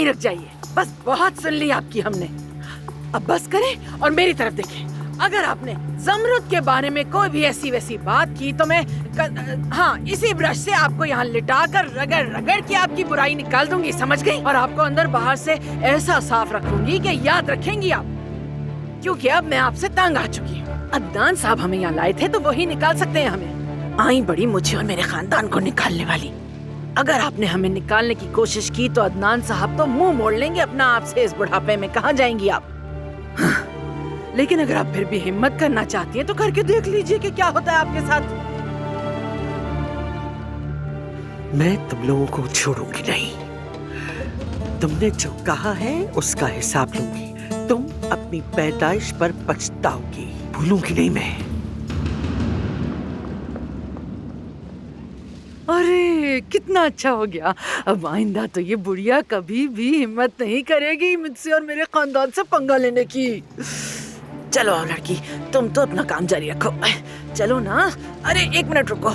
यहीं रुक जाइए। बस बहुत सुन ली आपकी हमने। अब बस करें और मेरी तरफ देखें। अगर आपने ज़मरुद के बारे में कोई भी ऐसी वैसी बात की तो मैं हाँ, इसी ब्रश से आपको यहाँ लिटाकर रगड़ रगड़ के आपकी बुराई निकाल दूंगी, समझ गई? और आपको अंदर बाहर से ऐसा साफ रखूंगी कि याद रखेंगी आप, क्योंकि अब मैं आपसे तंग आ चुकी हूँ। अदनान साहब हमें यहाँ लाए थे तो वही निकाल सकते हैं हमें। आई बड़ी मुझे और मेरे खानदान को निकालने वाली। अगर आपने हमें निकालने की कोशिश की तो अदनान साहब तो मुंह मोड़ लेंगे अपना आपसे। इस बुढ़ापे में कहाँ जाएंगी आप? हाँ, लेकिन अगर आप फिर भी हिम्मत करना चाहती हैं तो करके देख लीजिए कि क्या होता है आपके साथ। मैं तुम लोगों को छोड़ूंगी नहीं। तुमने जो कहा है उसका हिसाब लूंगी। तुम अपनी पैदाइश पर पछताओगी, भूलूंगी नहीं मैं। अरे कितना अच्छा हो गया। अब आइंदा तो ये बुढ़िया कभी भी हिम्मत नहीं करेगी मुझसे और मेरे खानदान से पंगा लेने की। चलो लड़की, तुम तो अपना काम जारी रखो। चलो ना। अरे 1 मिनट रुको।